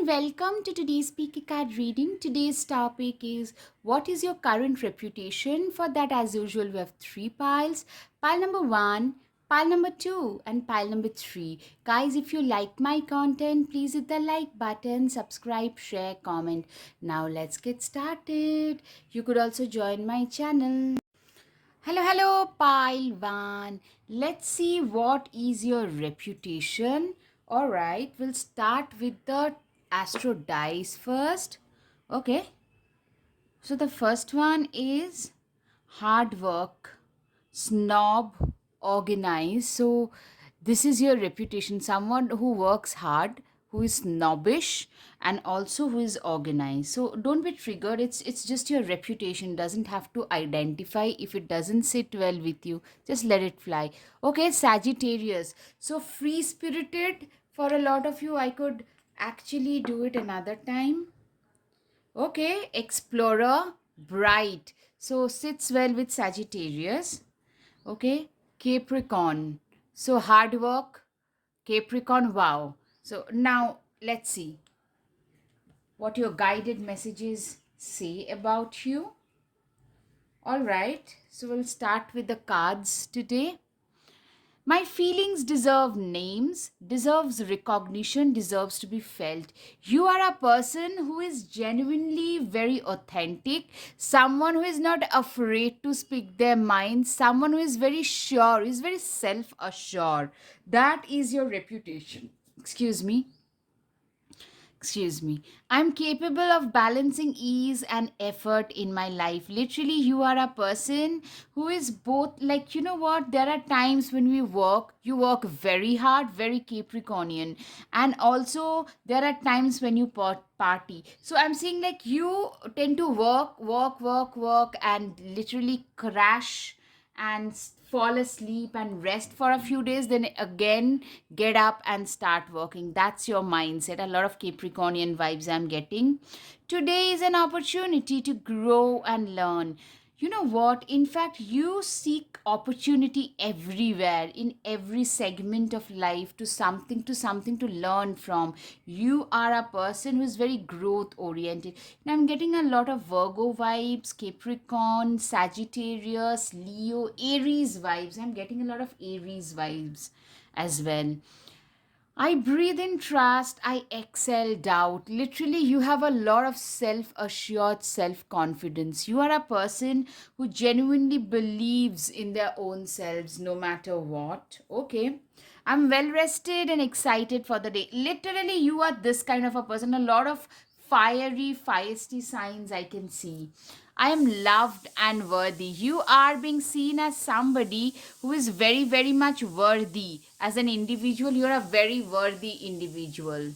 and welcome to today's PK card reading. Today's topic is what is your current reputation? For that, as usual, we have three piles. Pile number 1, pile number 2, and pile number 3. Guys, if you like my content, please hit the like button, subscribe, share, comment. Now let's get started. You could also join my channel. Hello, pile 1. Let's see what is your reputation. Alright, we'll start with the astro dice first. Okay, so the first one is hard work, snob, organized. So this is your reputation, someone who works hard, who is snobbish, and also who is organized. So don't be triggered. It's just your reputation. Doesn't have to identify. If it doesn't sit well with you, just let it fly. Okay, Sagittarius. So free spirited for a lot of you. I could actually do it another time. Okay, explorer, bright. So sits well with Sagittarius. Okay, Capricorn. So hard work, Capricorn, wow. So now let's see what your guided messages say about you. All right, so we'll start with the cards today. My feelings deserve names, deserves recognition, deserves to be felt. You are a person who is genuinely very authentic, someone who is not afraid to speak their mind, someone who is very sure, is very self assured. That is your reputation. Excuse me. I'm capable of balancing ease and effort in my life. Literally, you are a person who is both, like, you know what, there are times when you work very hard, very Capricornian, and also there are times when you party. So I'm saying, like, you tend to work, and literally crash and fall asleep and rest for a few days, then again get up and start working. That's your mindset. A lot of Capricornian vibes I'm getting. Today is an opportunity to grow and learn. You know what, in fact, you seek opportunity everywhere, in every segment of life, to something to learn from. You are a person who is very growth oriented. Now I'm getting a lot of Virgo vibes, Capricorn, Sagittarius, Leo, Aries vibes. I'm getting a lot of Aries vibes as well. I breathe in trust, I exhale doubt. Literally, you have a lot of self assured self confidence. You are a person who genuinely believes in their own selves no matter what. Okay. I'm well rested and excited for the day. Literally, you are this kind of a person. A lot of fiery, feisty signs I can see. I am loved and worthy. You are being seen as somebody who is very, very much worthy. As an individual, you're a very worthy individual.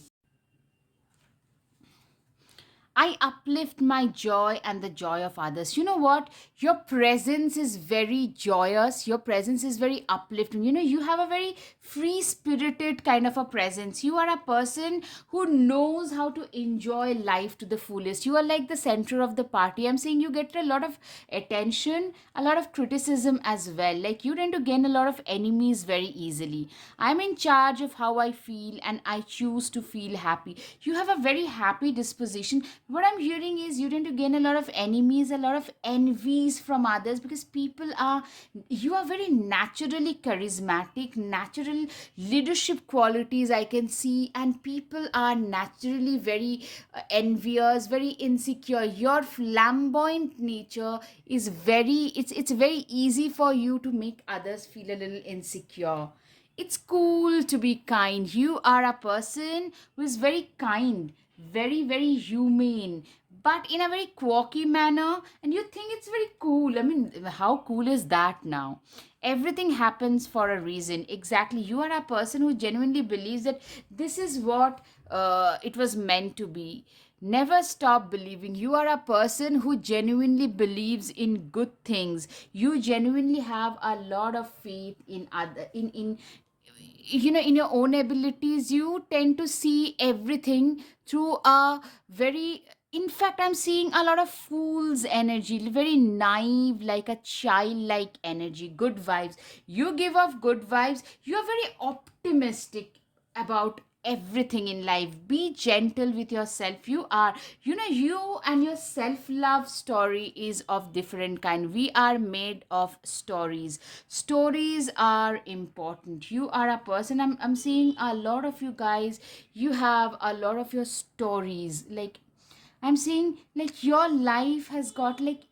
I uplift my joy and the joy of others. You know what? Your presence is very joyous. Your presence is very uplifting. You know, you have a very free spirited kind of a presence. You are a person who knows how to enjoy life to the fullest. You are like the center of the party. I'm saying you get a lot of attention, a lot of criticism as well. Like, you tend to gain a lot of enemies very easily. I'm in charge of how I feel and I choose to feel happy. You have a very happy disposition. What I'm hearing is you tend to gain a lot of enemies, a lot of envies from others, because you are very naturally charismatic, natural leadership qualities I can see, and people are naturally very envious, very insecure. Your flamboyant nature is it's very easy for you to make others feel a little insecure. It's cool to be kind. You are a person who is very kind, very, very humane, but in a very quirky manner. And you think it's very cool. I mean, how cool is that now? Everything happens for a reason. Exactly. You are a person who genuinely believes that this is what it was meant to be. Never stop believing. You are a person who genuinely believes in good things. You genuinely have a lot of faith in other in in your own abilities. You tend to see everything through a very, in fact, I'm seeing a lot of fool's energy, very naive, like a childlike energy, good vibes. You give off good vibes. You're very optimistic about everything in life. Be gentle with yourself. You and your self love story is of different kind. We are made of stories. Stories are important. You are a person, I'm seeing a lot of you guys, you have a lot of your stories. Like, I'm saying, like, your life has got, like,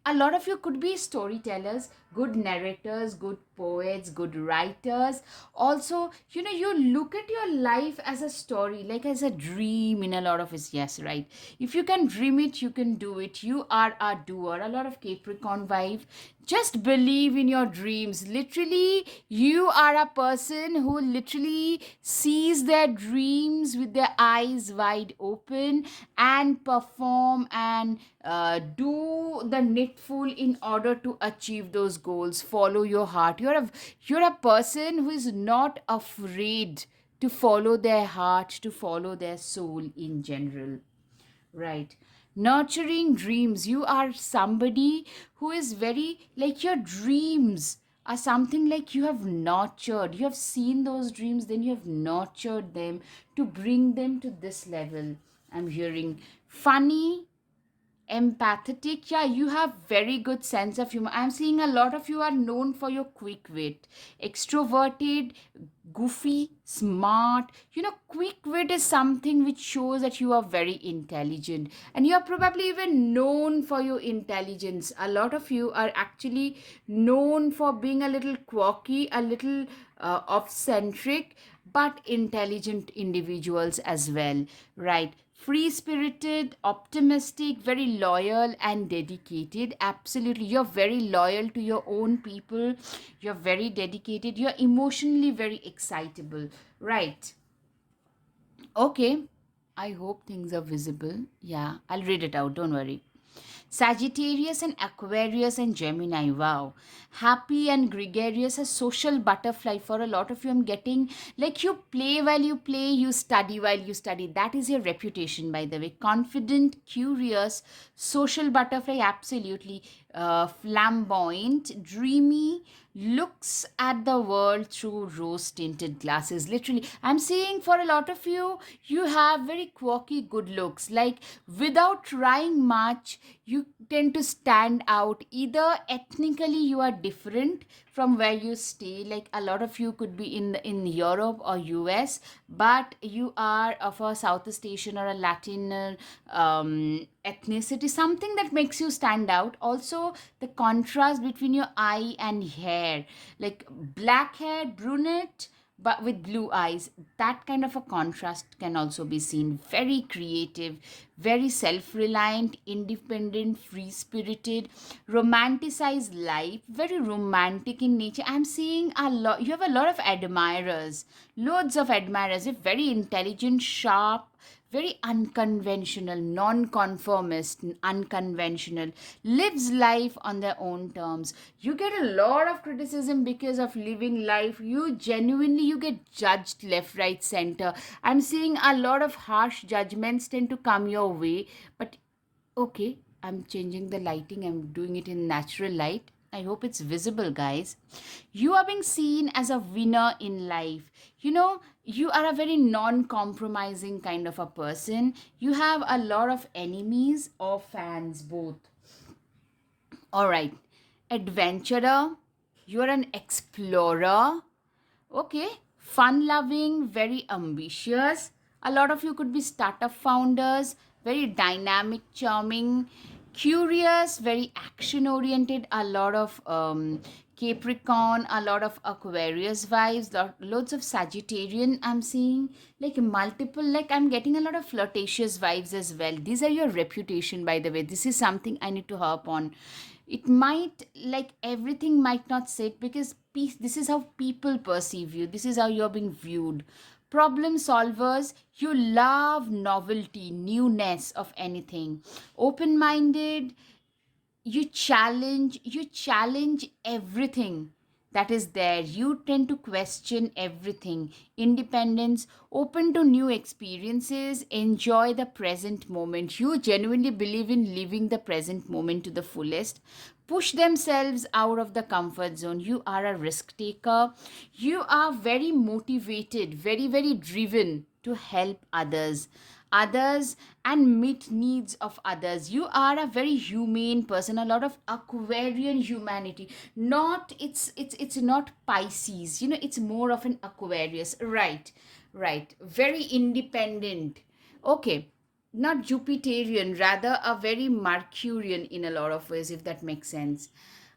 a lot of you could be storytellers, good narrators, good poets, good writers. Also, you look at your life as a story, like as a dream in a lot of it. Yes, right. If you can dream it, you can do it. You are a doer. A lot of Capricorn vibe. Just believe in your dreams. Literally, you are a person who literally sees their dreams with their eyes wide open and perform and do the needful in order to achieve those goals. Follow your heart. You're a person who is not afraid to follow their heart, to follow their soul in general. Right. Nurturing dreams. You are somebody who is very, like, your dreams are something like you have nurtured. You have seen those dreams, then you have nurtured them to bring them to this level. I'm hearing funny, empathetic. Yeah, you have very good sense of humor. I'm seeing a lot of you are known for your quick wit. Extroverted, goofy, smart. Quick wit is something which shows that you are very intelligent, and you are probably even known for your intelligence. A lot of you are actually known for being a little quirky, a little off-centric, but intelligent individuals as well, right? Free spirited, optimistic, very loyal and dedicated. Absolutely. You're very loyal to your own people. You're very dedicated. You're emotionally very excitable. Right. Okay. I hope things are visible. Yeah, I'll read it out. Don't worry. Sagittarius and Aquarius and Gemini. Wow. Happy and gregarious, a social butterfly. For a lot of you, I'm getting, like, you play while you play, you study while you study. That is your reputation, by the way. Confident, curious, social butterfly, absolutely. Flamboyant, dreamy, looks at the world through rose tinted glasses. Literally, I'm seeing for a lot of you, you have very quirky good looks. Like, without trying much, you tend to stand out. Either ethnically you are different from where you stay, like a lot of you could be in Europe or US, but you are of a Southeast Asian or a Latin ethnicity, something that makes you stand out. Also, the contrast between your eye and hair, like black hair, brunette, but with blue eyes, that kind of a contrast can also be seen. Very creative, very self-reliant, independent, free-spirited, romanticized life, very romantic in nature. I'm seeing a lot, you have a lot of admirers, loads of admirers. You're very intelligent, sharp, very unconventional, non-conformist, unconventional, lives life on their own terms. You get a lot of criticism because of living life. You get judged left, right, center. I'm seeing a lot of harsh judgments tend to come your way, but okay, I'm changing the lighting. I'm doing it in natural light. I hope it's visible, guys. You are being seen as a winner in life. You are a very non compromising kind of a person. You have a lot of enemies or fans, both. All right. Adventurer. You're an explorer. Okay. Fun loving, very ambitious. A lot of you could be startup founders, very dynamic, charming, curious, very action oriented. A lot of Capricorn, a lot of Aquarius vibes, loads of Sagittarian. I'm seeing, like, multiple, like, I'm getting a lot of flirtatious vibes as well. These are your reputation, by the way. This is something I need to harp on. It might, like, everything might not sit because this is how people perceive you, this is how you're being viewed. Problem solvers, you love novelty, newness of anything. Open minded, you challenge everything that is there. You tend to question everything. Independence, open to new experiences, enjoy the present moment. You genuinely believe in living the present moment to the fullest. Push themselves out of the comfort zone. You are a risk taker. You are very motivated, very, very driven. to help others and meet needs of others. You are a very humane person, a lot of Aquarian humanity. Not it's not Pisces, it's more of an Aquarius. Right, very independent. Okay, not Jupiterian, rather a very Mercurian in a lot of ways, if that makes sense.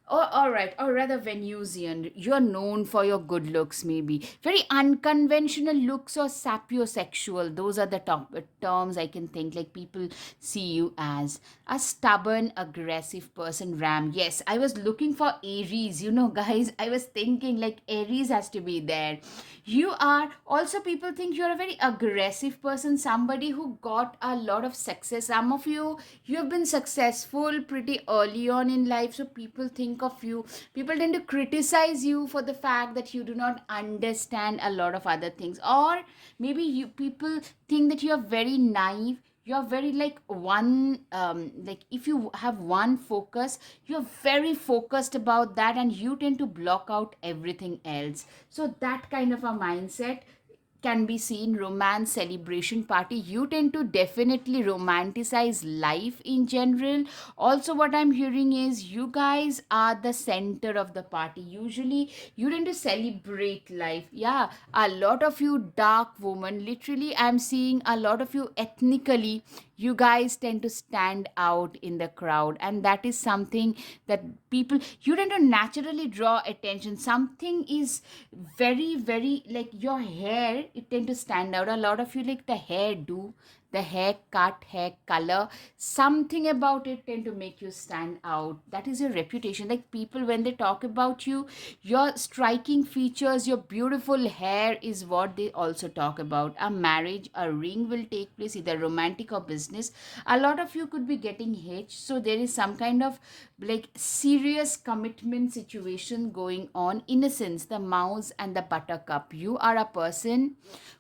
Or, all right, or rather Venusian. You're known for your good looks, maybe. Very unconventional looks or sapiosexual. Those are the top terms I can think, like people see you as. A stubborn, aggressive person, Ram. Yes, I was looking for Aries. Guys, I was thinking like Aries has to be there. You are also, people think you're a very aggressive person, somebody who got a lot of success. Some of you have been successful pretty early on in life, so people think of you, people tend to criticize you for the fact that you do not understand a lot of other things, or maybe you people think that you are very naive. You're very like one, like if you have one focus, you're very focused about that, and you tend to block out everything else. So that kind of a mindset can be seen. Romance, celebration, party, you tend to definitely romanticize life in general. Also, what I'm hearing is you guys are the center of the party. Usually you tend to celebrate life. Yeah, a lot of you dark woman, literally I'm seeing a lot of you ethnically, you guys tend to stand out in the crowd, and that is something that people, you tend to naturally draw attention. Something is very very like your hair, it tend to stand out. A lot of you, like the hair do, the haircut, hair color, something about it tend to make you stand out. That is your reputation. Like people, when they talk about you, your striking features, your beautiful hair is what they also talk about. A marriage, a ring will take place, either romantic or business. A lot of you could be getting hitched, so there is some kind of like serious commitment situation going on. Innocence, the mouse and the buttercup. You are a person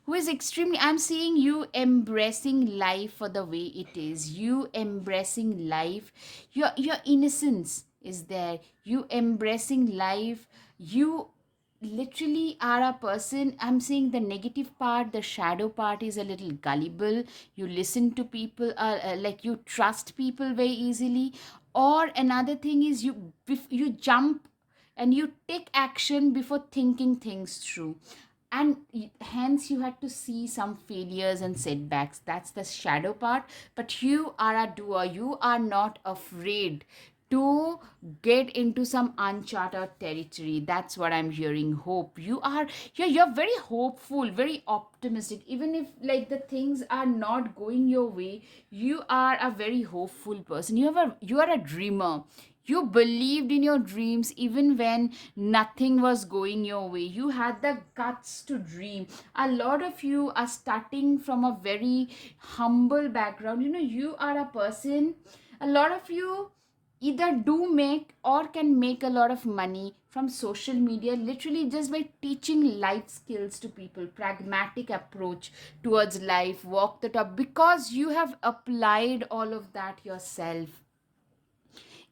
who is extremely, I'm seeing you embracing life for the way it is. You embracing life, your innocence is there. You embracing life. You literally are a person, I'm seeing the negative part, the shadow part is a little gullible. You listen to people, like you trust people very easily. Or another thing is you jump and you take action before thinking things through, and hence you had to see some failures and setbacks. That's the shadow part. But you are a doer. You are not afraid to get into some uncharted territory. That's what I'm hearing. Hope, you are, you're very hopeful, very optimistic. Even if like the things are not going your way, you are a very hopeful person. You are a dreamer. You believed in your dreams even when nothing was going your way. You had the guts to dream. A lot of you are starting from a very humble background. You are a person, a lot of you either do make or can make a lot of money from social media, literally just by teaching life skills to people, pragmatic approach towards life, walk the talk, because you have applied all of that yourself.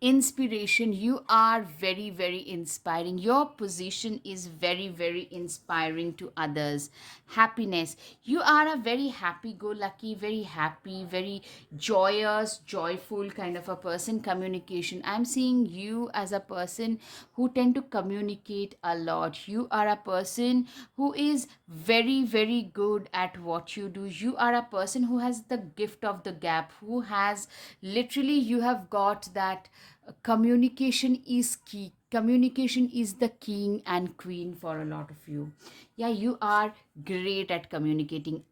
Inspiration, you are very very inspiring. Your position is very very inspiring to others. Happiness, you are a very happy go lucky, very happy, very joyous, joyful kind of a person. Communication, I'm seeing you as a person who tend to communicate a lot. You are a person who is very very good at what you do. You are a person who has the gift of the gap, who has literally, you have got that communication is key. Communication is the king and queen for a lot of you. Yeah, you are great at communicating.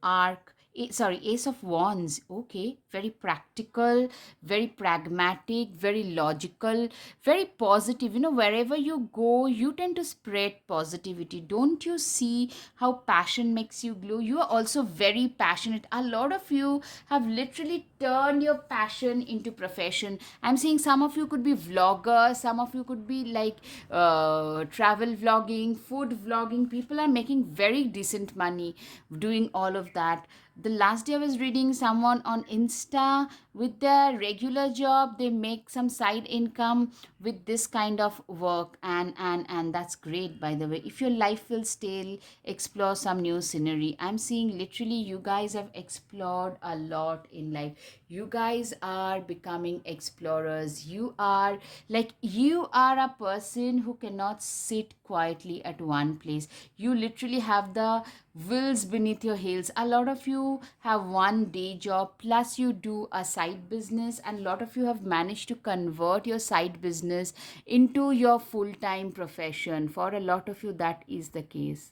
Ace of wands. Okay, very practical, very pragmatic, very logical, very positive. Wherever you go, you tend to spread positivity. Don't you see how passion makes you glow? You are also very passionate. A lot of you have literally turned your passion into profession. I'm seeing some of you could be vloggers, some of you could be like travel vlogging, food vlogging. People are making very decent money doing all of that. The last day I was reading someone on Insta with their regular job, they make some side income with this kind of work, and that's great. By the way, if your life feels stale, explore some new scenery. I'm seeing literally you guys have explored a lot in life. You guys are becoming explorers. You are a person who cannot sit quietly at one place. You literally have the wills beneath your heels. A lot of you have one day job plus you do a side business, and a lot of you have managed to convert your side business into your full-time profession. For a lot of you, that is the case.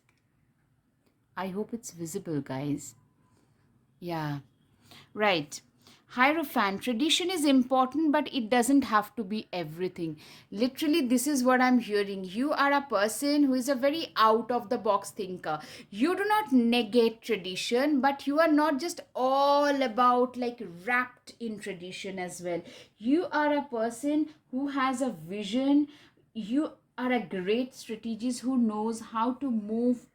I hope it's visible, guys. Yeah. Right. Hierophant, tradition is important, but it doesn't have to be everything. Literally, this is what I'm hearing. You are a person who is a very out of the box thinker. You do not negate tradition, but you are not just all about like wrapped in tradition as well. You are a person who has a vision. You are a great strategist who knows how to move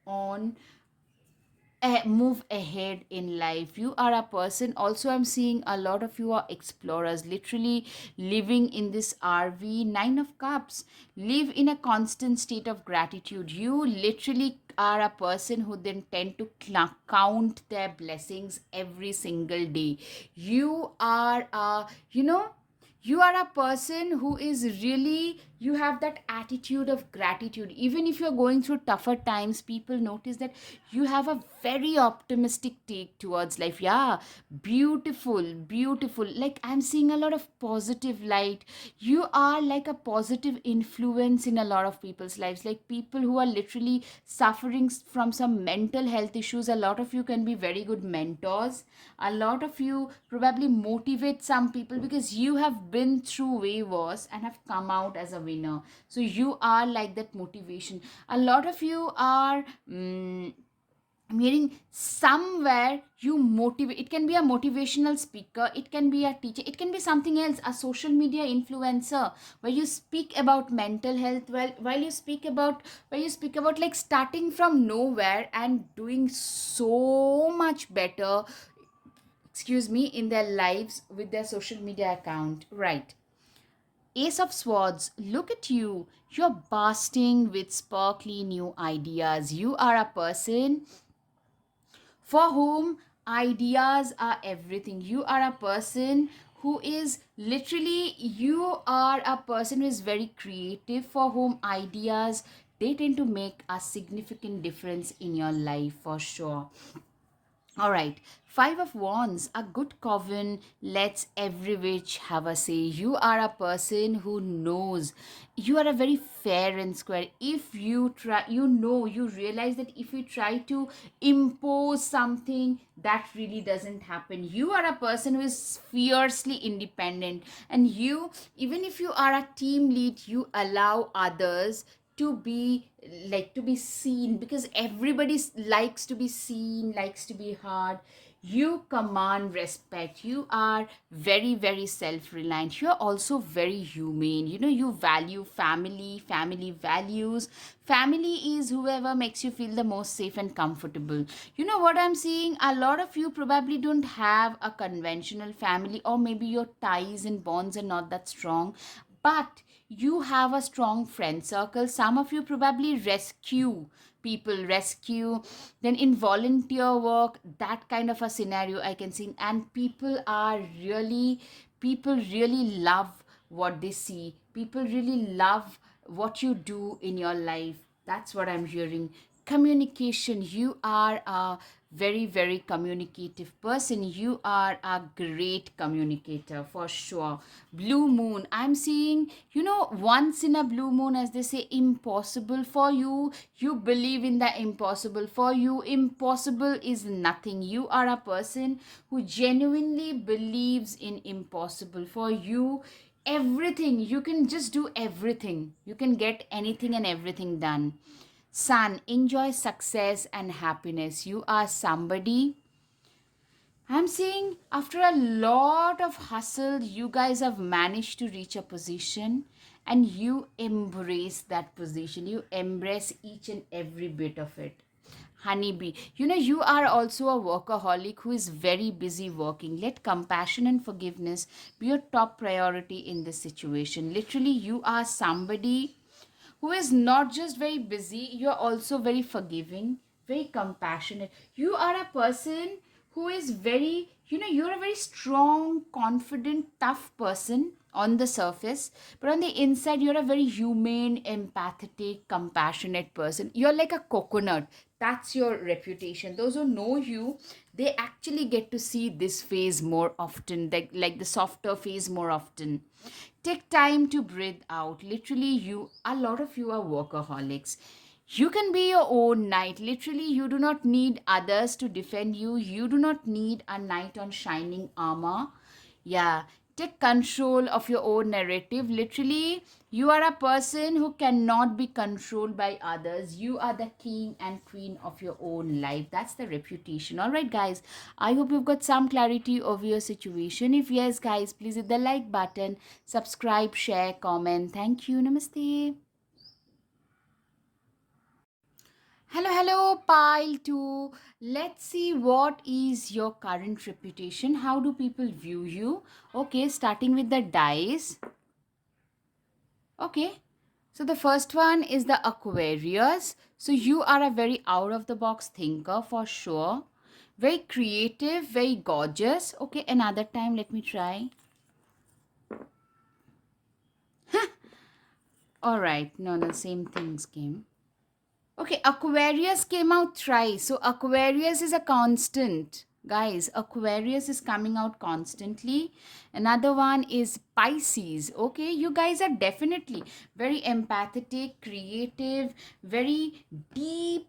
ahead in life. You are a person also, I'm seeing a lot of you are explorers, literally living in this RV. Nine of Cups, live in a constant state of gratitude. You literally are a person who then tend to count their blessings every single day. You are you are a person who is really, you have that attitude of gratitude. Even if you're going through tougher times, people notice that you have a very optimistic take towards life. Yeah, beautiful, beautiful. Like, I'm seeing a lot of positive light. You are like a positive influence in a lot of people's lives. Like, people who are literally suffering from some mental health issues, a lot of you can be very good mentors. A lot of you probably motivate some people because you have been through way worse and have come out as a winner. So you are like that motivation. A lot of you are meaning somewhere you motivate. It can be a motivational speaker, it can be a teacher, it can be something else, a social media influencer, where you speak about mental health. While you speak about, where you speak about like starting from nowhere and doing so much better, excuse me, in their lives with their social media account. Right. Ace of Swords, look at you. You're bursting with sparkly new ideas. You are a person for whom ideas are everything. You are a person who is literally, you are a person who is very creative, for whom ideas, they tend to make a significant difference in your life for sure. All right. Five of Wands, a good coven lets every witch have a say. You are a person who knows. You are a very fair and square. If you try, you realize that if you try to impose something, that really doesn't happen. You are a person who is fiercely independent. And you, even if you are a team lead, you allow others to be, like, to be seen, because everybody likes to be seen, likes to be heard. You command respect. You are very, very self-reliant. You're also very humane. You value family, family values. Family is whoever makes you feel the most safe and comfortable. You know what I'm seeing, a lot of you probably don't have a conventional family, or maybe your ties and bonds are not that strong, but you have a strong friend circle. Some of you probably rescue people, rescue, then in volunteer work, that kind of a scenario I can see. And people really love what they see. People really love what you do in your life. That's what I'm hearing. Communication, you are a very, very communicative person. You are a great communicator for sure. Blue moon, I'm seeing, once in a blue moon, as they say, impossible for you. You believe in the impossible. For you, impossible is nothing. You are a person who genuinely believes in impossible. For you, everything, you can just do everything, you can get anything and everything done. Sun, enjoy success and happiness. You are somebody, I'm seeing, after a lot of hustle, you guys have managed to reach a position, and you embrace that position. You embrace each and every bit of it. honeybee. You are also a workaholic who is very busy working. Let compassion and forgiveness be your top priority in this situation. Literally, you are somebody who is not just very busy, you're also very forgiving, very compassionate. You are a person who is very, you're a very strong, confident, tough person on the surface, but on the inside, you're a very humane, empathetic, compassionate person. You're like a coconut. That's your reputation. Those who know you, they actually get to see this phase more often, like the softer phase more often. Take time to breathe out. Literally, a lot of you are workaholics. You can be your own knight. Literally, you do not need others to defend you. You do not need a knight on shining armor. Yeah, take control of your own narrative. Literally, you are a person who cannot be controlled by others. You are the king and queen of your own life. That's the reputation. All right, guys. I hope you've got some clarity over your situation. If yes, guys, please hit the like button, subscribe, share, comment. Thank you. Namaste. Hello, hello, pile 2. Let's see what is your current reputation. How do people view you? Okay, starting with the dice. Okay, so the first one is the Aquarius. So you are a very out of the box thinker for sure. Very creative, very gorgeous. Okay, another time, let me try. All right, no, no, same things came. Okay, Aquarius came out thrice. So Aquarius is a constant. Guys, Aquarius is coming out constantly. Another one is Pisces. Okay, you guys are definitely very empathetic, creative, very deep,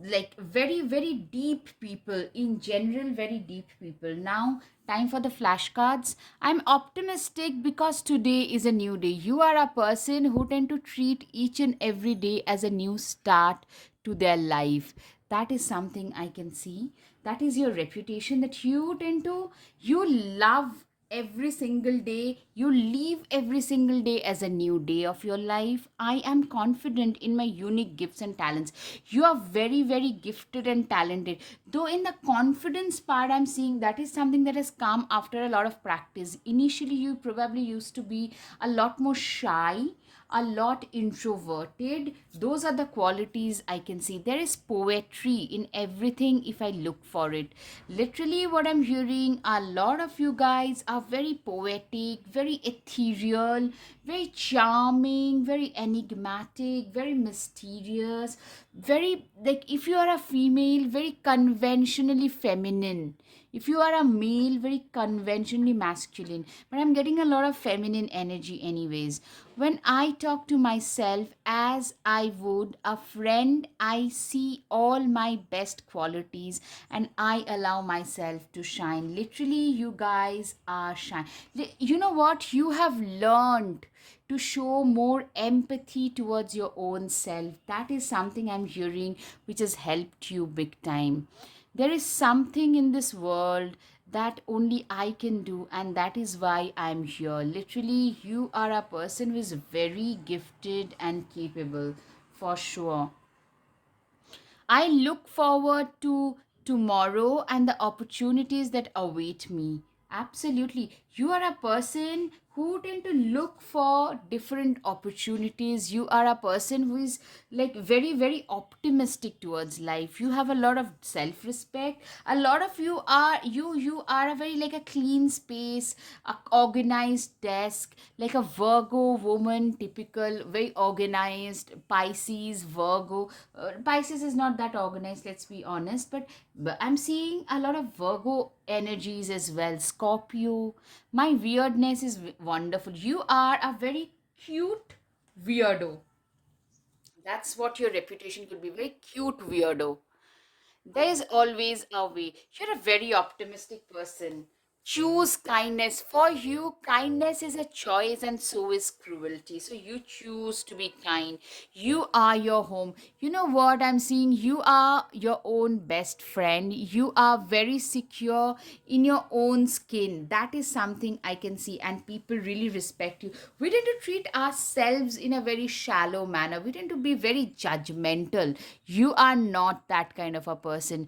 like very, very deep people in general, very deep people. Now, time for the flashcards. I'm optimistic because today is a new day. You are a person who tend to treat each and every day as a new start to their life. That is something I can see. That is your reputation, that you tend to, you love every single day. You leave every single day as a new day of your life. I am confident in my unique gifts and talents. You are very, very gifted and talented. Though in the confidence part, I'm seeing that is something that has come after a lot of practice. Initially, you probably used to be a lot more shy, a lot introverted. Those are the qualities I can see. There is poetry in everything if I look for it. Literally, what I'm hearing, a lot of you guys are very poetic, very ethereal, very charming, very enigmatic, very mysterious, very, like, if you are a female, very conventionally feminine. If you are a male, very conventionally masculine. But I'm getting a lot of feminine energy, anyways. When I talk to myself as I would a friend, I see all my best qualities and I allow myself to shine. Literally, you guys are shine. You know what? You have learned to show more empathy towards your own self. That is something I'm hearing which has helped you big time. There is something in this world that only I can do, and that is why I'm here. Literally, you are a person who is very gifted and capable for sure. I look forward to tomorrow and the opportunities that await me. Absolutely. You are a person who tend to look for different opportunities. You are a person who is like very, very optimistic towards life. You have a lot of self-respect. A lot of you are a very like a clean space, a organized desk, like a Virgo woman, typical, very organized. Pisces, Virgo. Pisces is not that organized, let's be honest, but I'm seeing a lot of Virgo energies as well. Scorpio. My weirdness is wonderful. You are a very cute weirdo. That's what your reputation could be. Very cute weirdo. There is always a way. You're a very optimistic person. Choose kindness. For you, kindness is a choice and so is cruelty. So you choose to be kind. You are your home. You know what I'm seeing? You are your own best friend. You are very secure in your own skin. That is something I can see, and people really respect you. We tend to treat ourselves in a very shallow manner. We tend to be very judgmental. You are not that kind of a person.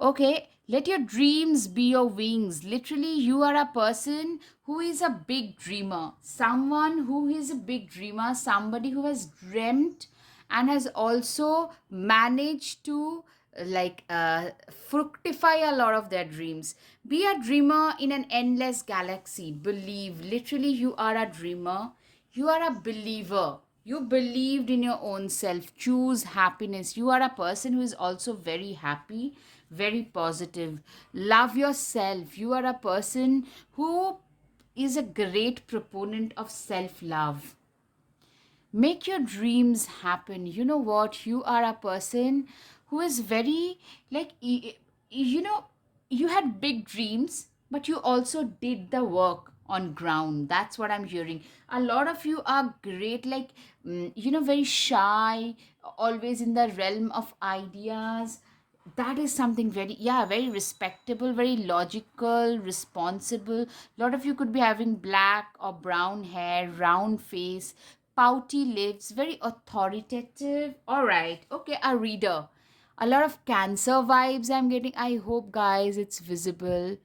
Okay, let your dreams be your wings. Literally, you are a person who is a big dreamer. Someone who is a big dreamer, somebody who has dreamt and has also managed to fructify a lot of their dreams. Be a dreamer in an endless galaxy. Believe. Literally, you are a dreamer. You are a believer. You believed in your own self. Choose happiness. You are a person who is also very happy, very positive. Love yourself. You are a person who is a great proponent of self love. Make your dreams happen. You know what? You are a person who is very, like, you know, you had big dreams, but you also did the work on ground. That's what I'm hearing. A lot of you are great, like, very shy, always in the realm of ideas. That is something very, yeah, very respectable, very logical, responsible. A lot of you could be having black or brown hair, round face, pouty lips, very authoritative. All right, okay, a reader. A lot of Cancer vibes I'm getting. I hope, guys, it's visible.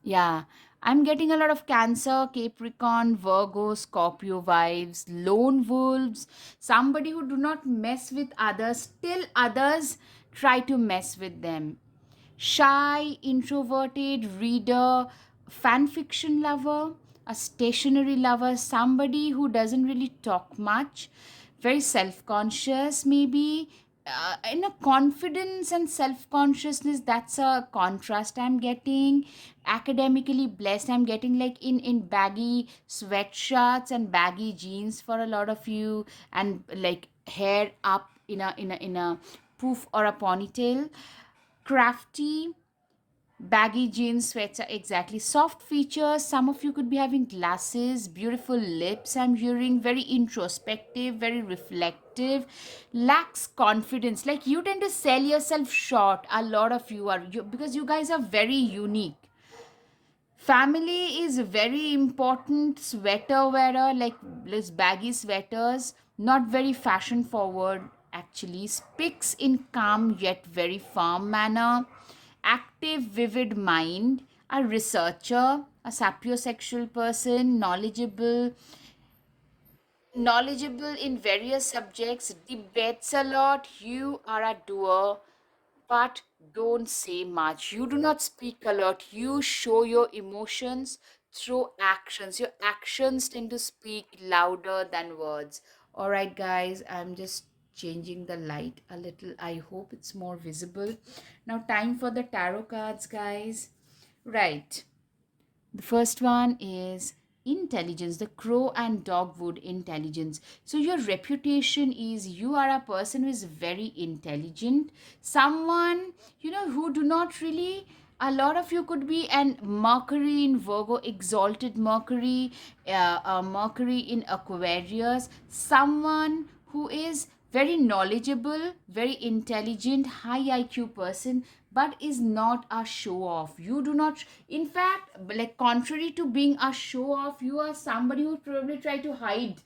Yeah, I'm getting a lot of Cancer, Capricorn, Virgo, Scorpio vibes, lone wolves, somebody who do not mess with others, till others try to mess with them. Shy, introverted reader, fan fiction lover, a stationary lover, somebody who doesn't really talk much, very self conscious, maybe. In a confidence and self consciousness, that's a contrast I'm getting. Academically blessed, I'm getting like in baggy sweatshirts and baggy jeans for a lot of you, and like hair up in a poof or a ponytail. Crafty, baggy jeans, sweater, exactly. Soft features. Some of you could be having glasses, beautiful lips. I'm hearing very introspective, very reflective. Lacks confidence. Like you tend to sell yourself short. A lot of you are because you guys are very unique. Family is very important. Sweater wearer, like this baggy sweaters, not very fashion forward actually. Speaks in calm yet very firm manner. Active, vivid mind. A researcher, a sapiosexual person, knowledgeable in various subjects, debates a lot. You are a doer, but don't say much. You do not speak a lot. You show your emotions through actions. Your actions tend to speak louder than words. All right, guys, I'm just changing the light a little. I hope it's more visible. Now, time for the tarot cards, guys. Right. The first one is intelligence, the crow and dogwood intelligence. So, your reputation is you are a person who is very intelligent, someone who do not really. A lot of you could be an Mercury in Virgo, exalted Mercury, Mercury in Aquarius, someone who is very knowledgeable, very intelligent, high IQ person, but is not a show off. You do not, in fact, like contrary to being a show off, you are somebody who probably try to hide.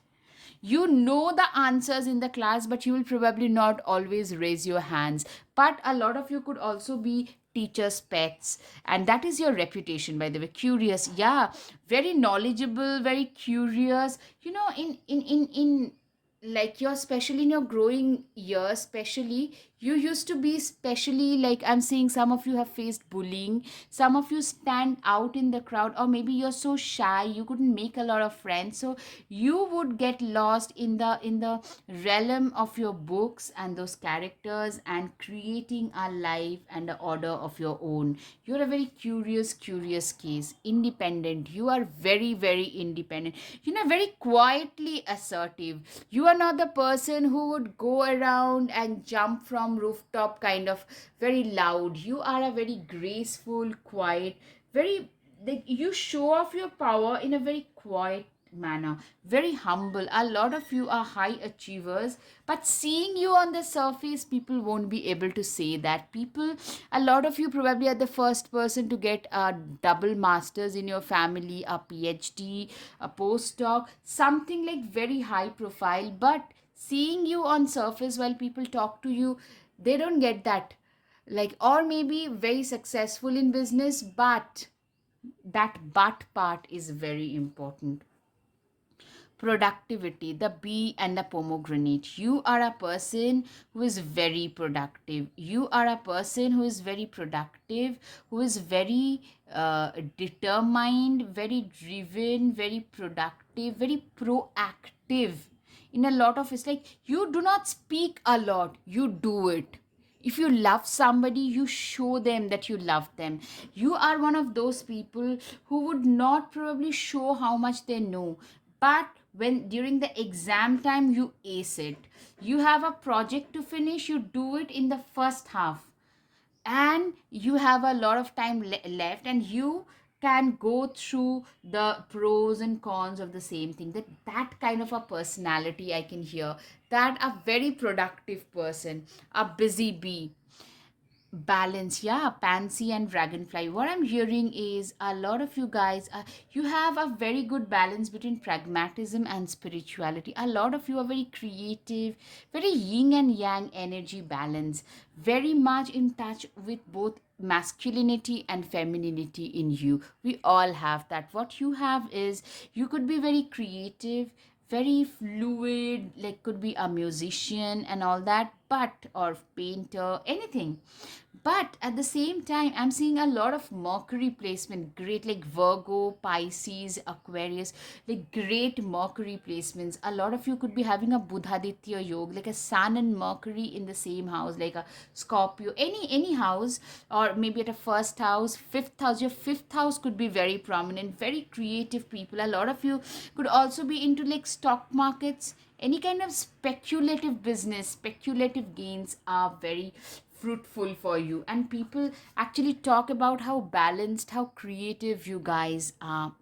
You know the answers in the class, but you will probably not always raise your hands. But a lot of you could also be teachers' pets, and that is your reputation, by the way. Curious, yeah, very knowledgeable, very curious. In like you're especially in your growing years, especially you used to be, especially like I'm seeing some of you have faced bullying, some of you stand out in the crowd, or maybe you're so shy you couldn't make a lot of friends, so you would get lost in the realm of your books and those characters and creating a life and an order of your own. You're a very curious case, independent. You are very, very independent, very quietly assertive. You are not the person who would go around and jump from rooftop, kind of very loud. You are a very graceful, quiet, very like you show off your power in a very quiet manner, very humble. A lot of you are high achievers, but seeing you on the surface, people won't be able to say that. People, a lot of you probably are the first person to get a double masters in your family, a PhD, a postdoc, something like very high profile. But seeing you on surface while people talk to you, they don't get that. Like, or maybe very successful in business, but that but part is very important. Productivity, the bee and the pomegranate. You are a person who is very productive. You are a person who is very productive, who is very determined, very driven, very productive, very proactive. In a lot of, it's like you do not speak a lot, you do it. If you love somebody, you show them that you love them. You are one of those people who would not probably show how much they know, but when during the exam time you ace it. You have a project to finish, you do it in the first half, and you have a lot of time left, and you can go through the pros and cons of the same thing. That kind of a personality I can hear, that a very productive person, a busy bee. Balance, yeah, pansy and dragonfly. What I'm hearing is a lot of you guys, you have a very good balance between pragmatism and spirituality. A lot of you are very creative, very yin and yang energy balance, very much in touch with both masculinity and femininity in you. We all have that. What you have is, you could be very creative, very fluid, like could be a musician and all that, but or painter, anything. But at the same time, I'm seeing a lot of Mercury placement, great, like Virgo, Pisces, Aquarius, like great Mercury placements. A lot of you could be having a Buddhaditya yoga, like a Sun and Mercury in the same house, like a Scorpio, any house, or maybe at a first house, fifth house. Your fifth house could be very prominent, very creative people. A lot of you could also be into like stock markets, any kind of speculative business. Speculative gains are very fruitful for you, and people actually talk about how balanced, how creative you guys are.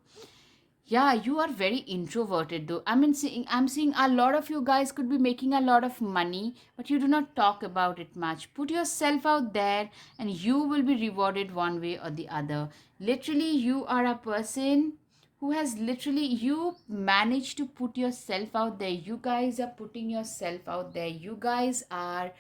Yeah, you are very introverted though. I'm seeing a lot of you guys could be making a lot of money, but you do not talk about it much. Put yourself out there and you will be rewarded one way or the other. Literally, you are a person who has literally, you managed to put yourself out there. You guys are putting yourself out there. You guys are,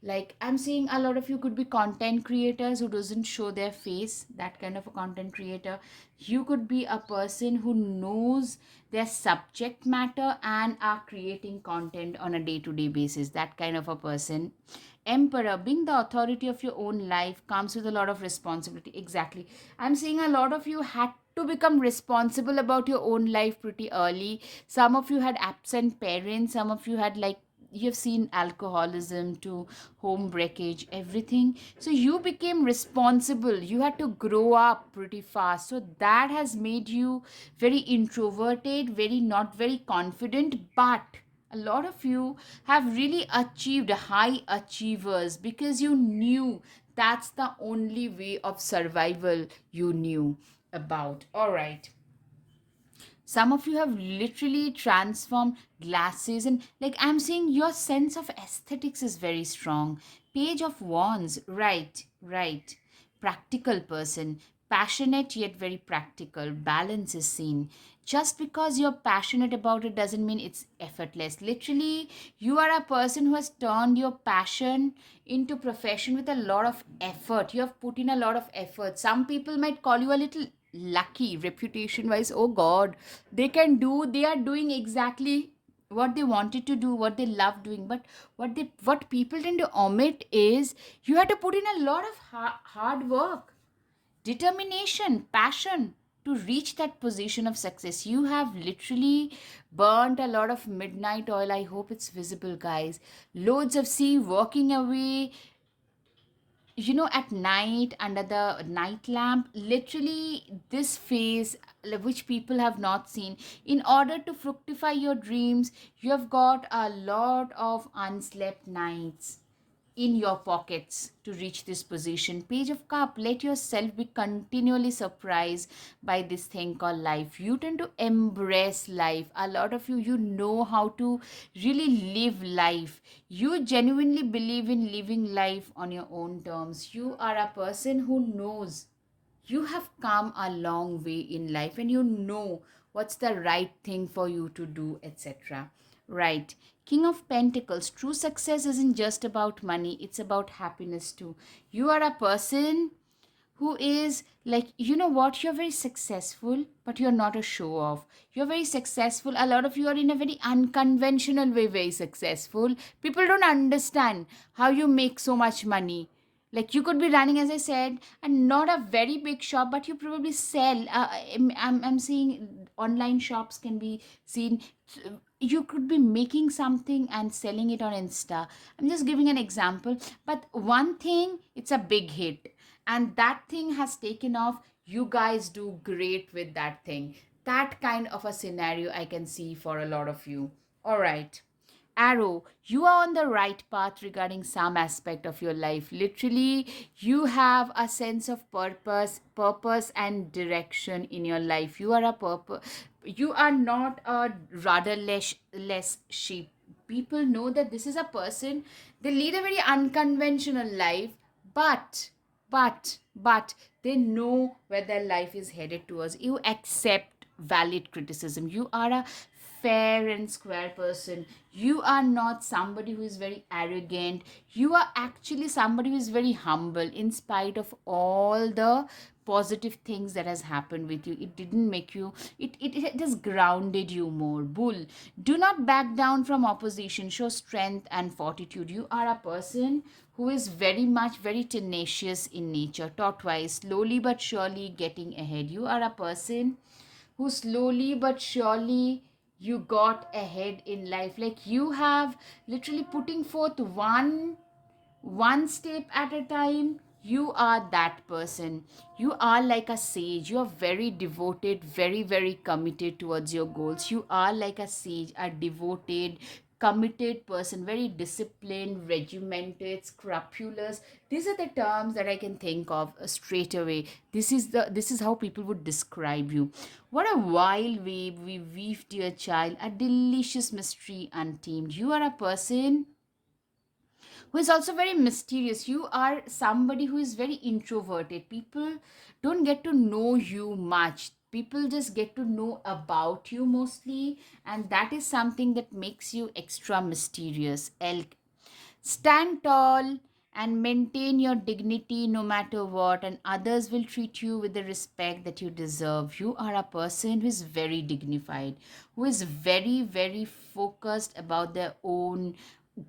like, I'm seeing a lot of you could be content creators who doesn't show their face, that kind of a content creator. You could be a person who knows their subject matter and are creating content on a day-to-day basis, that kind of a person. Emperor, being the authority of your own life comes with a lot of responsibility. Exactly, I'm seeing a lot of you had to become responsible about your own life pretty early. Some of you had absent parents, some of you had, like, you've seen alcoholism to home breakage, everything. So you became responsible, you had to grow up pretty fast, so that has made you very introverted, very not very confident. But a lot of you have really achieved, high achievers, because you knew that's the only way of survival you knew about. All right, some of you have literally transformed glasses, and like I'm saying, your sense of aesthetics is very strong. Page of wands, right, right. Practical person, passionate yet very practical. Balance is seen. Just because you're passionate about it doesn't mean it's effortless. Literally, you are a person who has turned your passion into profession with a lot of effort. You have put in a lot of effort. Some people might call you a little lucky reputation wise. Oh god, they are doing exactly what they wanted to do, what they love doing. But what people tend to omit is, you had to put in a lot of hard work, determination, passion to reach that position of success. You have literally burnt a lot of midnight oil. I hope it's visible, guys. Loads of sea, walking away, at night under the night lamp. Literally, this phase, which people have not seen. In order to fructify your dreams, you have got a lot of unslept nights, in your pockets to reach this position. Page of Cup, let yourself be continually surprised by this thing called life. You tend to embrace life. A lot of you, you know how to really live life. You genuinely believe in living life on your own terms. You are a person who knows you have come a long way in life and you know what's the right thing for you to do, etc. Right. King of Pentacles, true success isn't just about money, it's about happiness too. You are a person who is like, you know what, you're very successful, but you're not a show off. You're very successful. A lot of you are in a very unconventional way, very successful. People don't understand how you make so much money. Like, you could be running, as I said, and not a very big shop, but you probably sell. I'm seeing online shops can be seen. You could be making something and selling it on Insta. I'm just giving an example. But one thing, it's a big hit and that thing has taken off. You guys do great with that thing. That kind of a scenario I can see for a lot of you. All right. Arrow, you are on the right path regarding some aspect of your life. Literally, you have a sense of purpose and direction in your life. You are a purpose. You are not a rudderless sheep. People know that this is a person, they lead a very unconventional life, but but they know where their life is headed towards. You accept valid criticism. You are a fair and square person. You are not somebody who is very arrogant. You are actually somebody who is very humble in spite of all the positive things that has happened with you. It didn't make you, it has grounded you more. Bull, do not back down from opposition. Show strength and fortitude. You are a person who is very much very tenacious in nature. Tortoise, slowly but surely getting ahead. You are a person who slowly but surely you got ahead in life. Like, you have literally putting forth one step at a time. You are that person. You are like a sage. You are very devoted, very committed towards your goals. You are like a sage, a devoted, committed person, very disciplined, regimented, scrupulous. These are the terms that I can think of straight away. This is how people would describe you. What a wild wave we weave, dear child, a delicious mystery untamed. You are a person who is also very mysterious. You are somebody who is very introverted. People don't get to know you much. People just get to know about you mostly, and that is something that makes you extra mysterious. Elk, stand tall and maintain your dignity no matter what, and others will treat you with the respect that you deserve. You are a person who is very dignified, who is very focused about their own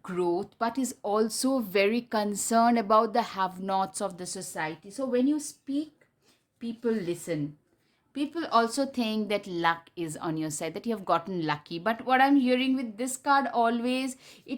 growth, but is also very concerned about the have nots of the society. So when you speak, people listen. People also think that luck is on your side, that you have gotten lucky. But what I'm hearing with this card always,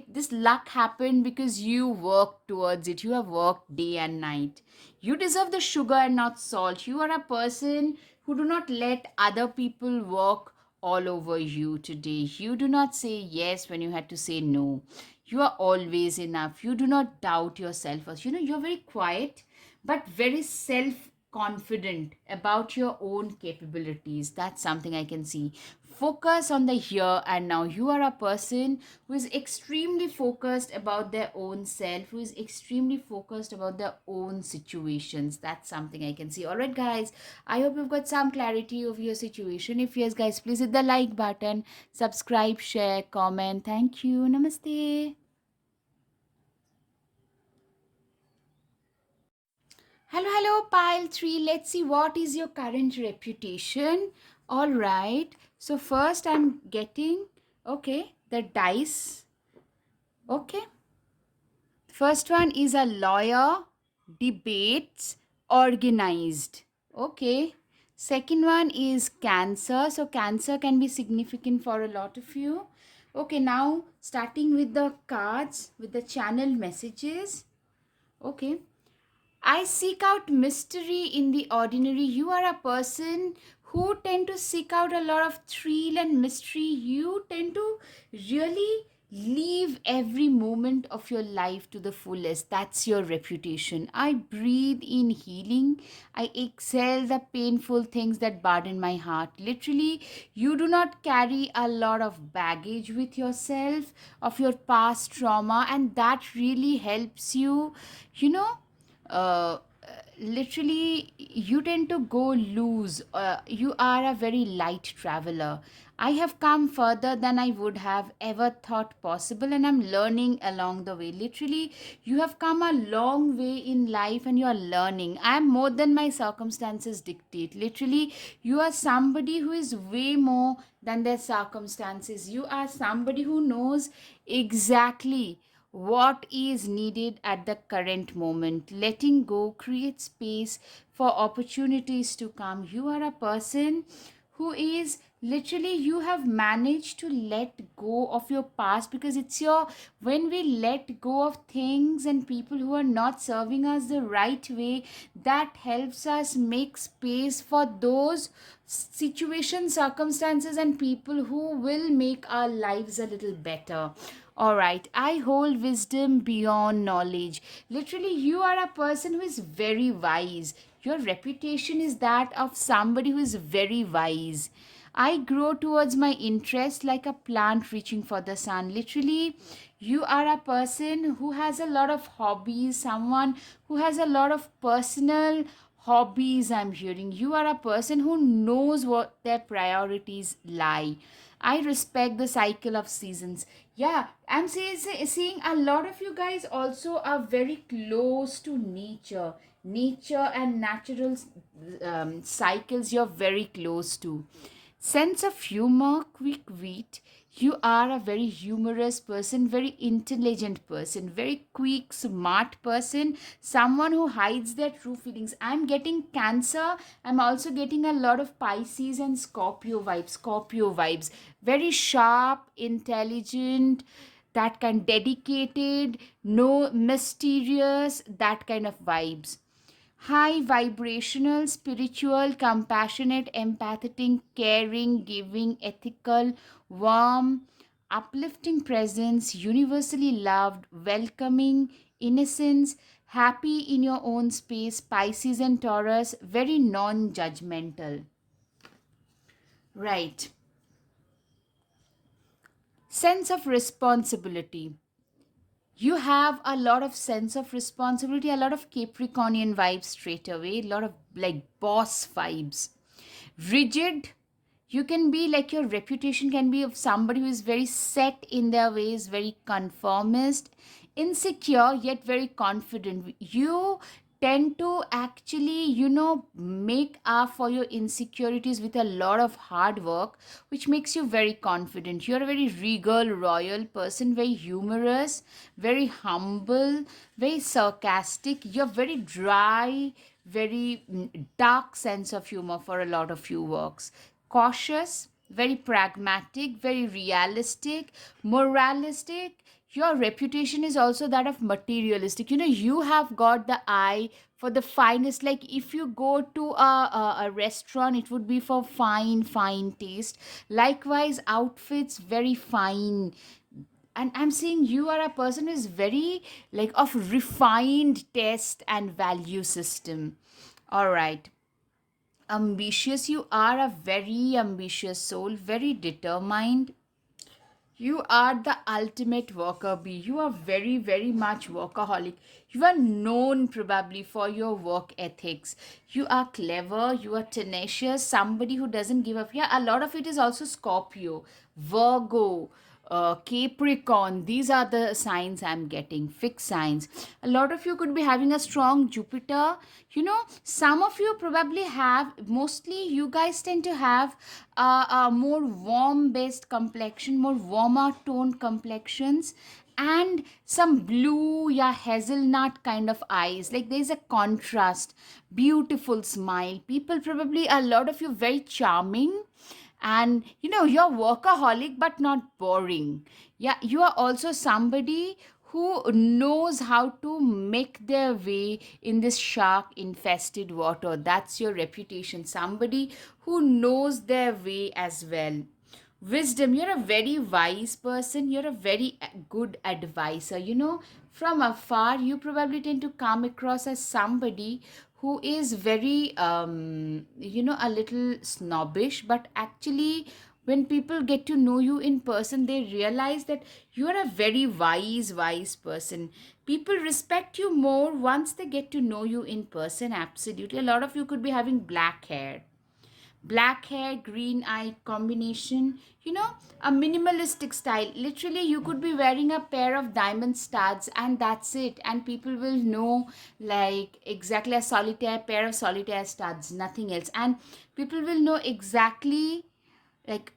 this luck happened because you worked towards it. You have worked day and night. You deserve the sugar and not salt. You are a person who do not let other people work all over you today. You do not say yes when you had to say no. You are always enough. You do not doubt yourself. You know, you're very quiet, but very self confident about your own capabilities. That's something I can see. Focus on the here and now. You are a person who is extremely focused about their own self, who is extremely focused about their own situations. That's something I can see. All right, guys, I hope you've got some clarity of your situation. If yes, guys, please hit the like button, subscribe, share, comment. Thank you. Namaste. Hello, pile 3. Let's see what is your current reputation. All right. So, first, I'm getting, okay, the dice. Okay. First one is a lawyer, debates, organized. Okay. Second one is cancer. So, cancer can be significant for a lot of you. Okay, now starting with the cards, with the channel messages. Okay. I seek out mystery in the ordinary. You are a person who tend to seek out a lot of thrill and mystery. You tend to really Live every moment of your life to the fullest. That's your reputation. I breathe in healing. I exhale the painful things that burden my heart. Literally, you do not carry a lot of baggage with yourself of your past trauma, and that really helps you, you know. Uh, Literally, you tend to go loose. You are a very light traveler. I have come further than I would have ever thought possible, and I'm learning along the way. Literally, you have come a long way in life and you are learning. I am more than my circumstances dictate. Literally, you are somebody who is way more than their circumstances. You are somebody who knows exactly what is needed at the current moment. Letting go creates space for opportunities to come. You are a person who is literally, you have managed to let go of your past, because it's your, when we let go of things and people who are not serving us the right way, that helps us make space for those situations, circumstances, and people who will make our lives a little better. All right, I hold wisdom beyond knowledge. Literally, you are a person who is very wise. Your reputation is that of somebody who is very wise. I grow towards my interest like a plant reaching for the sun. Literally, you are a person who has a lot of hobbies, someone who has a lot of personal hobbies. I'm hearing you are a person who knows what their priorities lie. I respect the cycle of seasons. Yeah, I'm seeing a lot of you guys also are very close to nature. Nature and natural cycles you're very close to. Sense of humor, quick wit. You are a very humorous person, very intelligent person, very quick, smart person, someone who hides their true feelings. I'm getting Cancer. I'm also getting a lot of Pisces and Scorpio vibes. Scorpio vibes. Very sharp, intelligent, that kind, dedicated, no mysterious, that kind of vibes. High vibrational, spiritual, compassionate, empathetic, caring, giving, ethical, warm, uplifting presence, universally loved, welcoming, innocence, happy in your own space, Pisces and Taurus, very non judgmental. Right. Sense of responsibility. You have a lot of sense of responsibility, a lot of Capricornian vibes straight away, a lot of like boss vibes. Rigid, you can be like, your reputation can be of somebody who is very set in their ways, very conformist, insecure yet very confident. You tend to actually, make up for your insecurities with a lot of hard work, which makes you very confident. You're a very regal, royal person, very humorous, very humble, very sarcastic. You're very dry, very dark sense of humor for a lot of you works. Cautious, very pragmatic, very realistic, moralistic. Your reputation is also that of materialistic. You have got the eye for the finest. Like, if you go to a restaurant, it would be for fine taste. Likewise, outfits, very fine. And I'm saying you are a person who is very like of refined taste and value system. All right. Ambitious, you are a very ambitious soul, very determined. You are the ultimate worker bee. You are very, very much workaholic. You are known probably for your work ethics. You are clever. You are tenacious. Somebody who doesn't give up. Yeah, a lot of it is also Scorpio, Virgo, Capricorn. These are the signs I'm getting. Fixed signs. A lot of you could be having a strong Jupiter. Some of you probably have, mostly you guys tend to have a more warm based complexion, more warmer toned complexions, and some blue, yeah, hazelnut kind of eyes. Like, there's a contrast. Beautiful smile. People probably, a lot of you, very charming, and you're workaholic but not boring. Yeah, you are also somebody who knows how to make their way in this shark infested water. That's your reputation, somebody who knows their way as well. Wisdom, you're a very wise person. You're a very good advisor. From afar, you probably tend to come across as somebody who is very, a little snobbish, but actually, when people get to know you in person, they realize that you're a very wise person. People respect you more once they get to know you in person. Absolutely. A lot of you could be having black hair, green eye combination, a minimalistic style. Literally, you could be wearing a pair of diamond studs and that's it. And people will know, like, exactly a solitaire pair of solitaire studs, nothing else. And people will know exactly, like,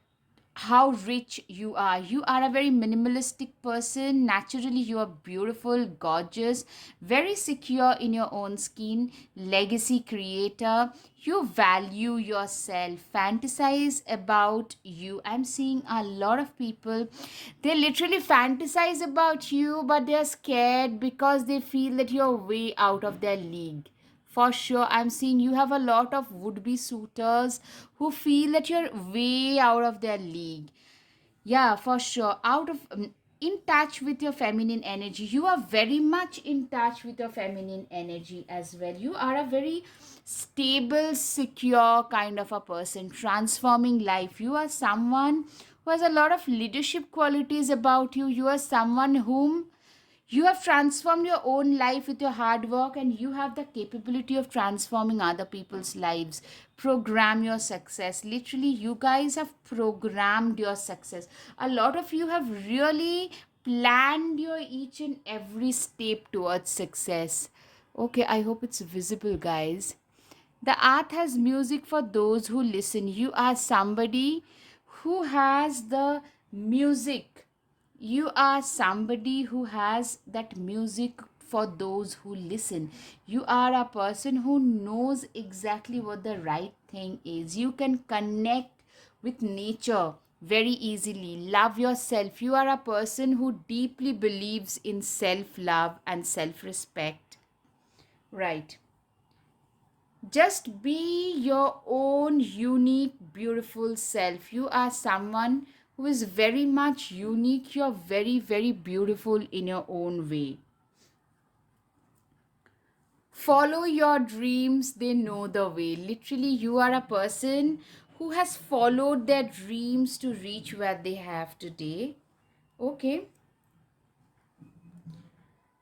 how rich you are. You are a very minimalistic person. Naturally, you are beautiful, gorgeous, very secure in your own skin, legacy creator. You value yourself, fantasize about you. I'm seeing a lot of people, they literally fantasize about you, but they're scared because they feel that you're way out of their league. For sure, I'm seeing you have a lot of would be suitors who feel that you're way out of their league. Yeah, for sure. In touch with your feminine energy. You are very much in touch with your feminine energy as well. You are a very stable, secure kind of a person, transforming life. You are someone who has a lot of leadership qualities about you. You are someone whom you have transformed your own life with your hard work, and you have the capability of transforming other people's lives. Program your success. Literally, you guys have programmed your success. A lot of you have really planned your each and every step towards success. Okay, I hope it's visible, guys. The art has music for those who listen. You are somebody who has the music. You are somebody who has that music for those who listen. You are a person who knows exactly what the right thing is. You can connect with nature very easily. Love yourself. You are a person who deeply believes in self love and self respect. Right. Just be your own unique, beautiful self. You are someone who is very much unique. You're very beautiful in your own way. Follow your dreams, they know the way. Literally, you are a person who has followed their dreams to reach where they have today. Okay.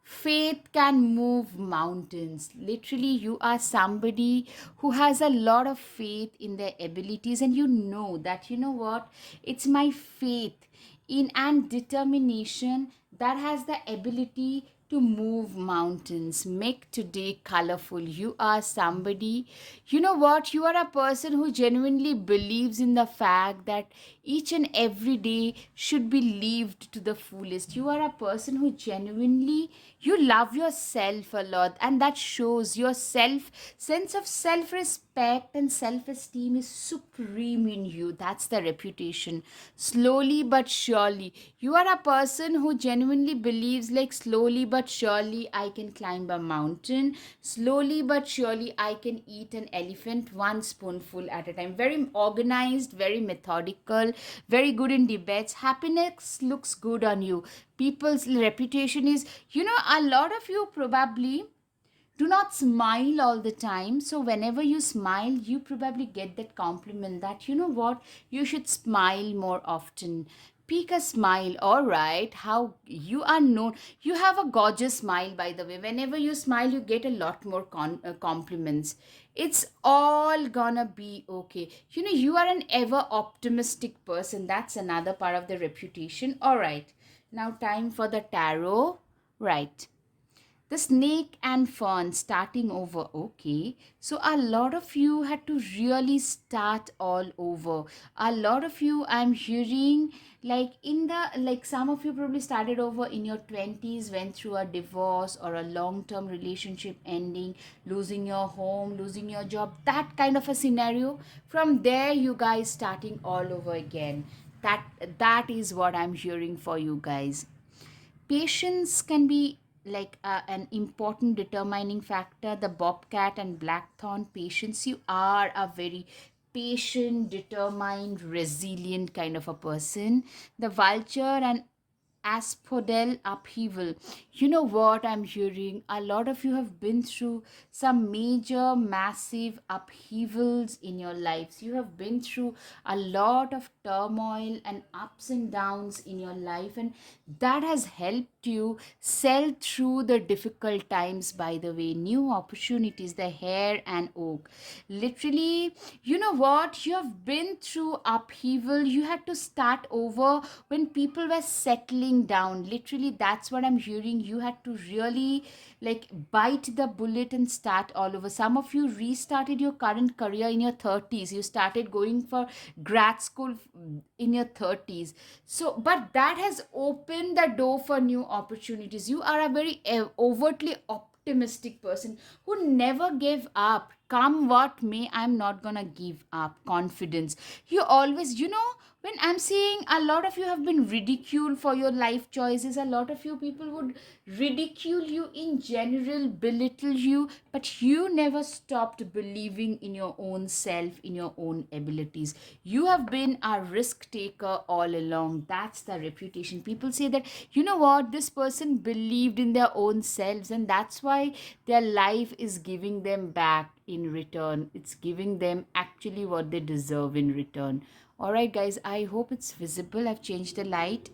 Faith can move mountains. Literally, you are somebody who has a lot of faith in their abilities, and you know that, what? It's my faith in and determination that has the ability to move mountains, make today colorful. You are somebody, you know what? You are a person who genuinely believes in the fact that each and every day should be lived to the fullest. You are a person who genuinely, you love yourself a lot, and that shows. Your sense of self respect and self esteem is supreme in you. That's the reputation. Slowly but surely, you are a person who genuinely believes, like, slowly but surely I can climb a mountain. Slowly but surely I can eat an elephant one spoonful at a time. Very organized, very methodical, very good in debates. Happiness looks good on you. People's reputation is, a lot of you probably do not smile all the time. So whenever you smile, you probably get that compliment that, what, you should smile more often. Peek a smile. All right, how you are known. You have a gorgeous smile, by the way. Whenever you smile, you get a lot more compliments. It's all gonna be okay. You are an ever optimistic person. That's another part of the reputation. All right, now time for the tarot. Right, the snake and fern starting over. Okay, so a lot of you had to really start all over. A lot of you, I'm hearing, like, some of you probably started over in your 20s, went through a divorce or a long term relationship ending, losing your home, losing your job, that kind of a scenario. From there, you guys starting all over again. That is what I'm hearing for you guys. Patience can be like an important determining factor. The bobcat and blackthorn, patience. You are a very patient, determined, resilient kind of a person. The vulture and aspodel upheaval. You know what I'm hearing? A lot of you have been through some major, massive upheavals in your lives. You have been through a lot of turmoil and ups and downs in your life, and that has helped you sail through the difficult times. By the way, new opportunities, the hare and oak. Literally, you know what? You have been through upheaval. You had to start over when people were settling down. Literally, that's what I'm hearing. You had to really like bite the bullet and start all over. Some of you restarted your current career in your 30s. You started going for grad school in your 30s. So but that has opened the door for new opportunities. You are a very overtly optimistic person who never gave up. Come what may, I'm not gonna give up. Confidence. You always, when I'm seeing a lot of you have been ridiculed for your life choices, a lot of you people would ridicule you in general, belittle you, but you never stopped believing in your own self, in your own abilities. You have been a risk taker all along. That's the reputation. People say that, you know what, this person believed in their own selves, and that's why their life is giving them back in return. It's giving them actually what they deserve in return. All right, guys, I hope it's visible. I've changed the light.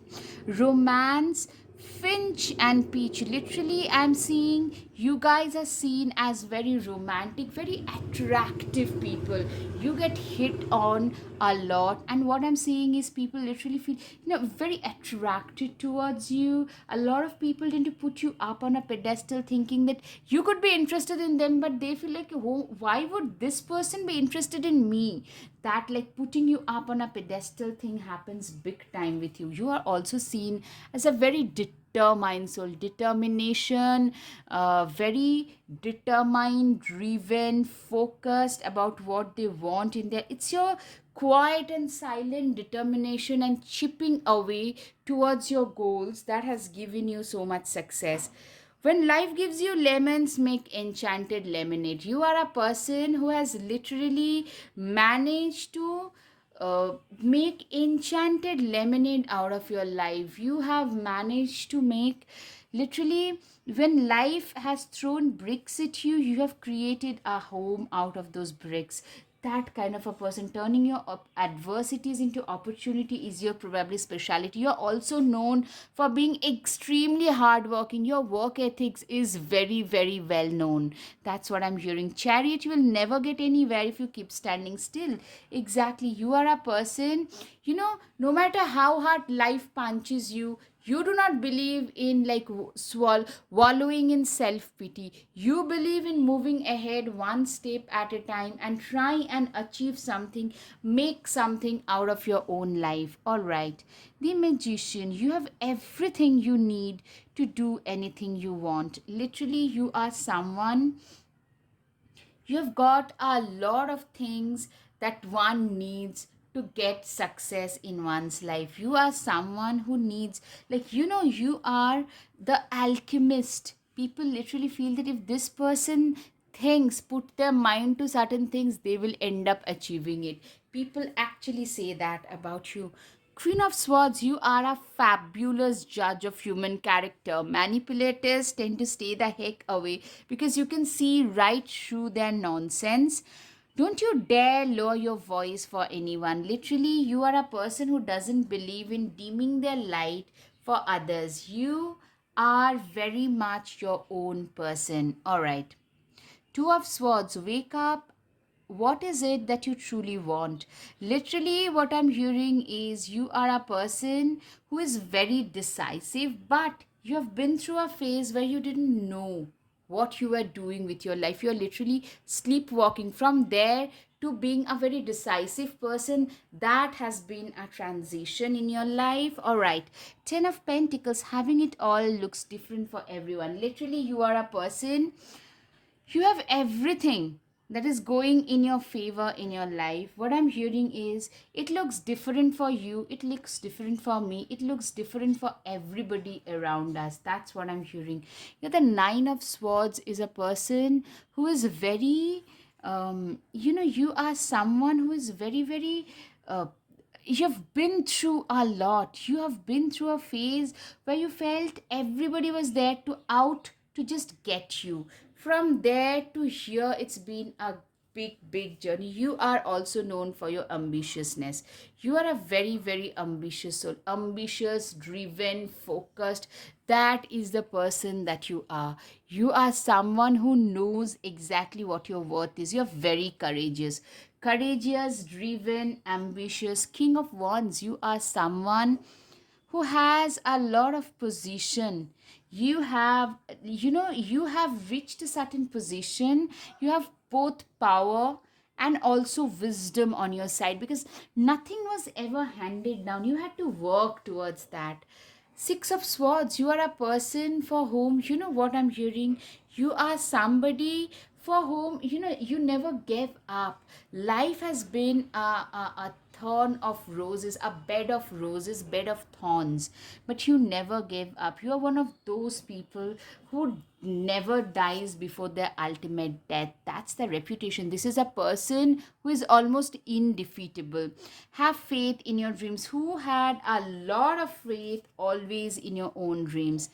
Romance, Finch and Peach. Literally, I'm seeing you guys are seen as very romantic, very attractive people. You get hit on a lot, and what I'm seeing is people literally feel, very attracted towards you. A lot of people tend to put you up on a pedestal, thinking that you could be interested in them, but they feel like, oh, why would this person be interested in me? That like putting you up on a pedestal thing happens big time with you. You are also seen as a very determined soul. Determination, very determined, driven, focused about what they want in there. It's your quiet and silent determination and chipping away towards your goals that has given you so much success. When life gives you lemons, make enchanted lemonade. You are a person who has literally managed to make enchanted lemonade out of your life. You have managed to make, literally, when life has thrown bricks at you, you have created a home out of those bricks. That kind of a person, turning your adversities into opportunity, is your probably specialty. You're also known for being extremely hardworking. Your work ethics is very, very well known. That's what I'm hearing. Chariot, you will never get anywhere if you keep standing still. Exactly. You are a person, no matter how hard life punches you, you do not believe in like wallowing in self pity. You believe in moving ahead one step at a time and try and achieve something, make something out of your own life. All right. The magician, you have everything you need to do anything you want. Literally, you are someone, you've got a lot of things that one needs to get success in one's life. You are someone who needs, like, you are the alchemist. People literally feel that if this person thinks, put their mind to certain things, they will end up achieving it. People actually say that about you. Queen of Swords, you are a fabulous judge of human character. Manipulators tend to stay the heck away because you can see right through their nonsense. Don't you dare lower your voice for anyone. Literally, you are a person who doesn't believe in dimming their light for others. You are very much your own person. All right. Two of Swords, wake up. What is it that you truly want? Literally, what I'm hearing is you are a person who is very decisive, but you have been through a phase where you didn't know what you were doing with your life. You're literally sleepwalking from there to being a very decisive person. That has been a transition in your life. All right. 10 of Pentacles, having it all looks different for everyone. Literally, you are a person, you have everything that is going in your favor in your life. What I'm hearing is it looks different for you, it looks different for me, it looks different for everybody around us. That's what I'm hearing. The Nine of Swords is a person who is very You are someone who is very, very you've been through a lot. You have been through a phase where you felt everybody was there to out to just get you. From there to here, it's been a big journey. You are also known for your ambitiousness. You are a very, very ambitious soul, ambitious, driven, focused. That is the person that you are. You are someone who knows exactly what your worth is. You're very courageous, driven, ambitious, king of wands. You are someone who has a lot of position. You have reached a certain position. You have both power and also wisdom on your side, because nothing was ever handed down. You had to work towards that. Six of Swords, you are a person for whom, you know what I'm hearing? You are somebody for whom, you never gave up. Life has been a thorn of roses, a bed of roses, bed of thorns, but you never gave up. You are one of those people who never dies before their ultimate death. That's the reputation. This is a person who is almost indefeatable. Have faith in your dreams. Who had a lot of faith always in your own dreams?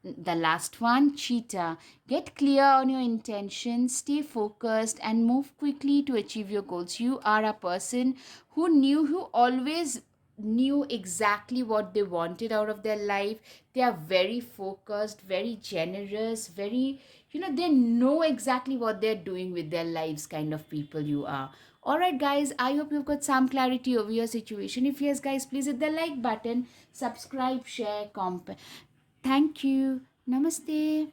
The last one, cheetah. Get clear on your intentions, stay focused, and move quickly to achieve your goals. You are a person who always knew exactly what they wanted out of their life. They are very focused, very generous, very, they know exactly what they're doing with their lives, kind of people you are. All right, guys, I hope you've got some clarity over your situation. If yes, guys, please hit the like button, subscribe, share, comment. Thank you. Namaste.